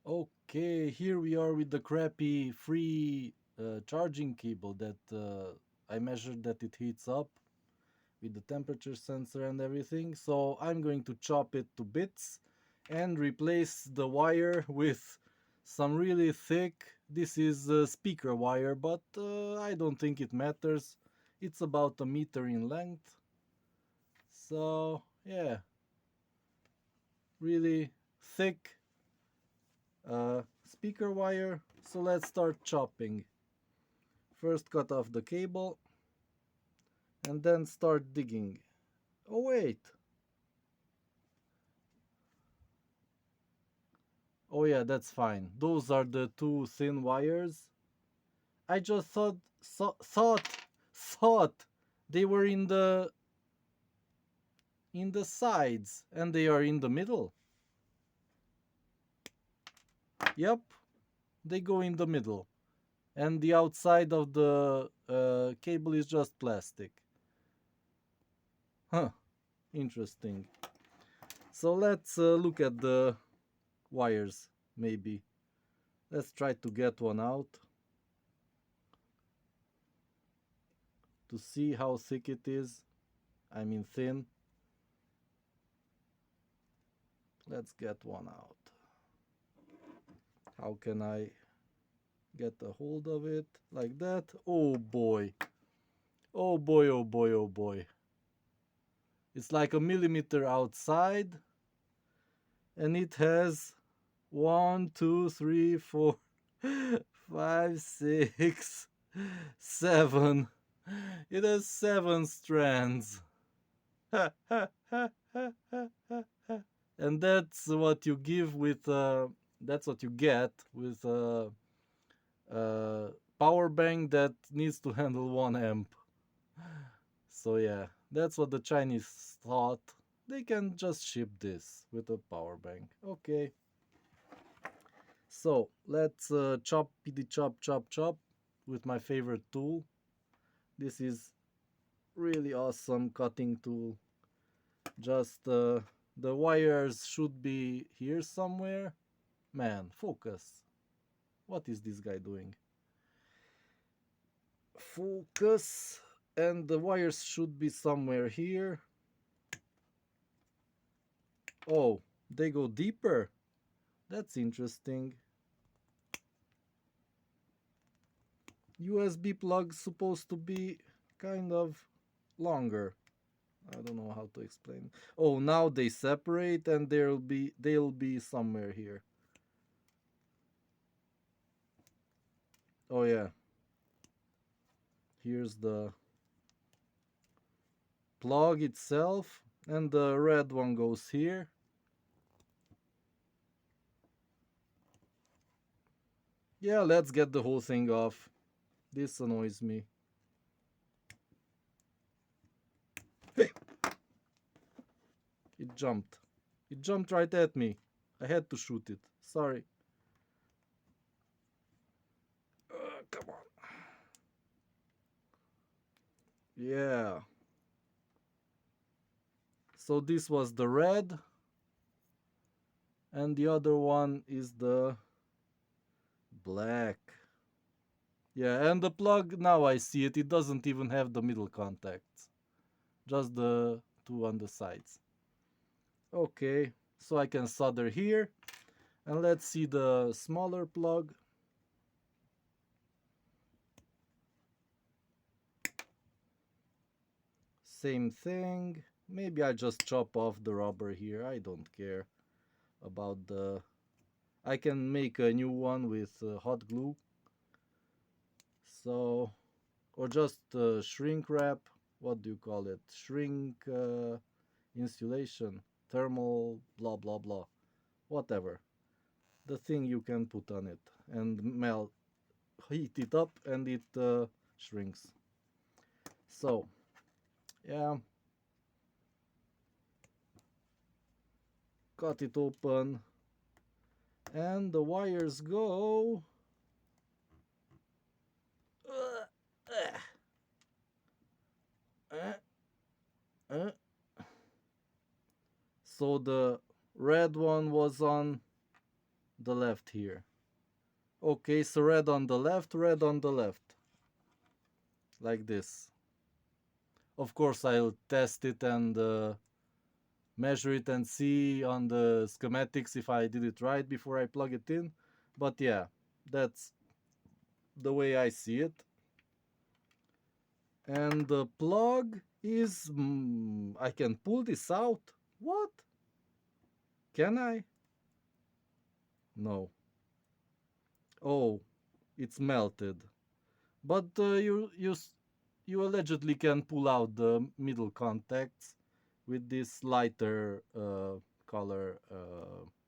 Okay, here we are with the crappy free charging cable that I measured that it heats up with the temperature sensor and everything. So I'm going to chop it to bits and replace the wire with some really thick. This is speaker wire, but I don't think it matters. It's about a meter in length. So yeah, really thick speaker wire. So let's start chopping. First cut off the cable and then start digging. Oh wait. Oh yeah, that's fine. Those are the two thin wires. I just thought they were in the sides and they are in the middle. Yep, they go in the middle. And the outside of the cable is just plastic. Huh, interesting. So let's look at the wires, maybe. Let's try to get one out to see how thick it is. I mean thin. Let's get one out. How can I get a hold of it? Like that? Oh boy. Oh boy, oh boy, oh boy. It's like a millimeter outside. And it has one, two, three, four, five, six, seven. It has 7 strands. And that's what you give with that's what you get with a power bank that needs to handle 1 amp. So yeah, that's what the Chinese thought. They can just ship this with a power bank. Okay, so let's chop pd chop chop chop with my favorite tool. This is really awesome cutting tool. Just the wires should be here somewhere. Man, focus. What is this guy doing? Focus. And the wires should be somewhere here. Oh, they go deeper. That's interesting. USB plug supposed to be kind of longer. I don't know how to explain. Oh, now they separate and they'll be somewhere here. Oh yeah. Here's the plug itself and the red one goes here. Yeah, let's get the whole thing off. This annoys me. Hey! It jumped. It jumped right at me. I had to shoot it. Sorry. Come on. Yeah. So this was the red. And the other one is the black. Yeah, and the plug, now I see it. It doesn't even have the middle contacts. Just the two on the sides. Okay, so I can solder here. And let's see the smaller plug. Same thing. Maybe I just chop off the rubber here. I don't care about the... I can make a new one with hot glue. So, or just shrink wrap. What do you call it? Shrink insulation. Thermal blah blah blah. Whatever. The thing you can put on it and melt, heat it up and it shrinks. So, yeah, cut it open and the wires go. Uh, uh, uh, uh. So the red one was on the left here. Okay, so red on the left, red on the left. Like this. Of course, I'll test it and measure it and see on the schematics if I did it right before I plug it in. But yeah, that's the way I see it. And the plug is... I can pull this out? What? Can I? No. Oh, it's melted. But you allegedly can pull out the middle contacts with this lighter color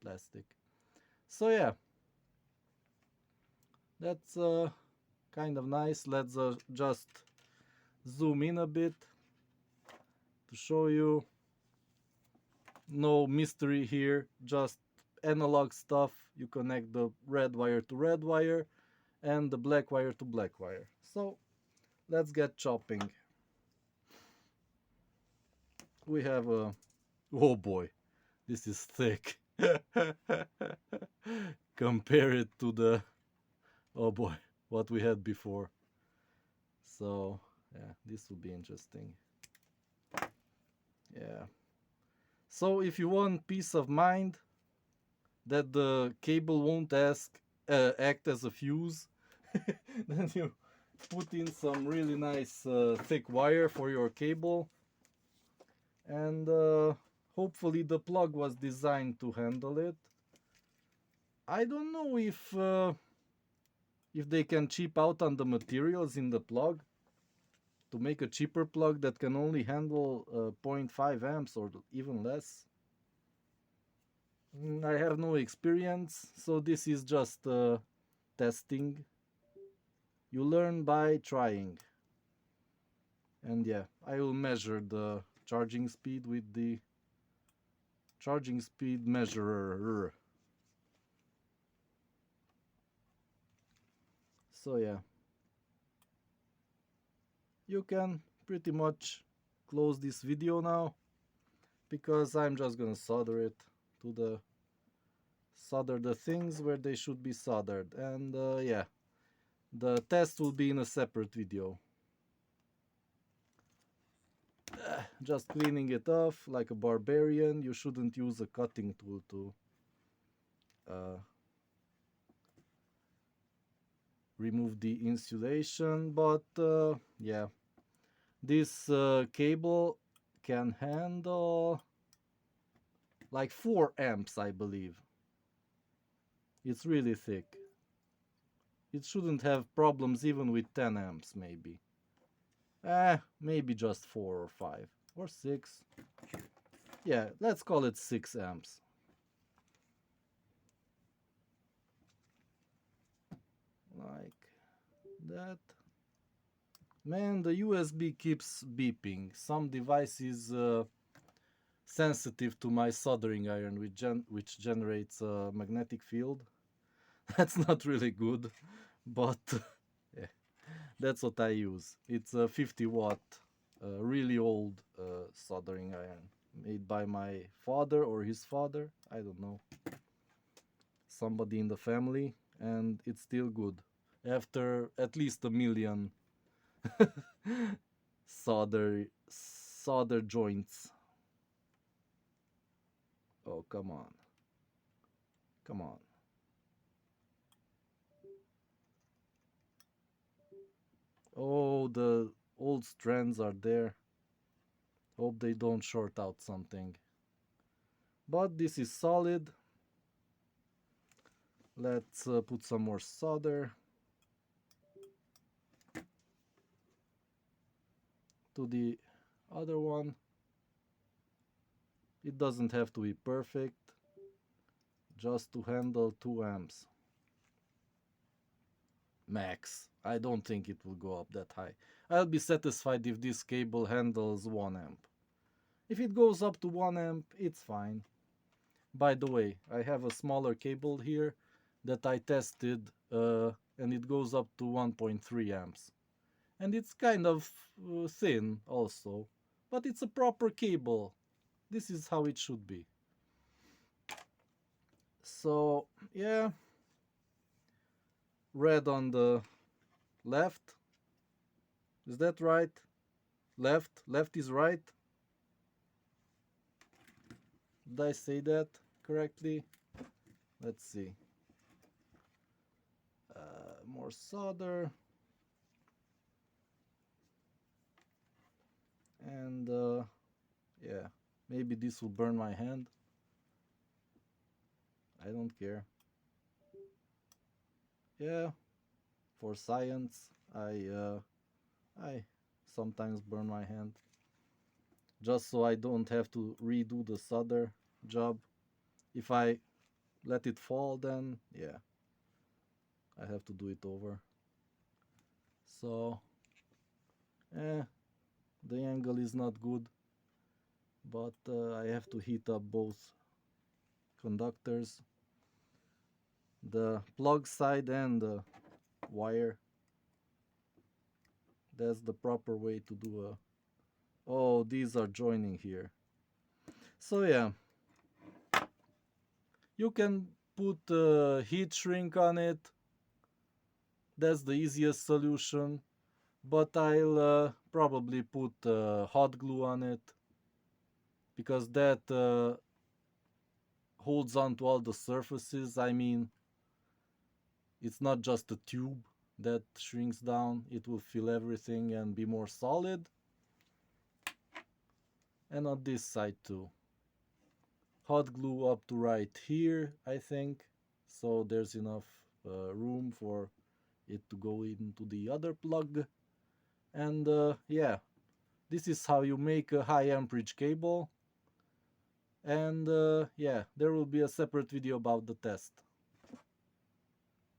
plastic. So yeah, that's kind of nice. Let's just zoom in a bit to show you. No mystery here, just analog stuff. You connect the red wire to red wire and the black wire to black wire. So let's get chopping. We have a... oh boy, this is thick. Compare it to the... oh boy, what we had before. So yeah, this will be interesting. Yeah. So if you want peace of mind that the cable won't act as a fuse, then you put in some really nice thick wire for your cable, and hopefully the plug was designed to handle it. I don't know if they can cheap out on the materials in the plug to make a cheaper plug that can only handle 0.5 amps or even less. I have no experience, so this is just testing. You learn by trying. And yeah, I will measure the charging speed with the charging speed measurer. So yeah, you can pretty much close this video now, because I'm just gonna solder it to the solder the things where they should be soldered. And yeah, the test will be in a separate video. Just cleaning it off like a barbarian. You shouldn't use a cutting tool to remove the insulation, but yeah, this cable can handle like 4 amps, I believe. It's really thick. It shouldn't have problems even with 10 amps, maybe. Maybe just 4 or 5 or 6. Yeah, let's call it 6 amps. Like that. Man, the USB keeps beeping. Some device is sensitive to my soldering iron, which generates a magnetic field. That's not really good, but yeah, that's what I use. It's a 50-watt, really old soldering iron made by my father or his father. I don't know. Somebody in the family, and it's still good after at least a million solder joints. Oh, come on. Come on. Oh, the old strands are there. Hope they don't short out something. But this is solid. Let's put some more solder to the other one. It doesn't have to be perfect, just to handle 2 amps. Max. I don't think it will go up that high. I'll be satisfied if this cable handles 1 amp. If it goes up to 1 amp, it's fine. By the way, I have a smaller cable here that I tested, and it goes up to 1.3 amps. And it's kind of thin also, but it's a proper cable. This is how it should be. So yeah, red on the left. Is that right? Left is right. Did I say that correctly? Let's see. More solder. And yeah, maybe this will burn my hand. I don't care. Yeah, for science, I sometimes burn my hand just so I don't have to redo the solder job. If I let it fall, then yeah, I have to do it over. So, eh, the angle is not good, but I have to heat up both conductors, the plug side and the wire. That's the proper way to do a. Oh, these are joining here. So yeah, you can put heat shrink on it. That's the easiest solution. But I'll probably put hot glue on it because that holds on to all the surfaces. I mean, it's not just a tube that shrinks down, it will fill everything and be more solid. And on this side too. Hot glue up to right here, I think. So there's enough room for it to go into the other plug. And yeah, this is how you make a high amperage cable. And yeah, there will be a separate video about the test.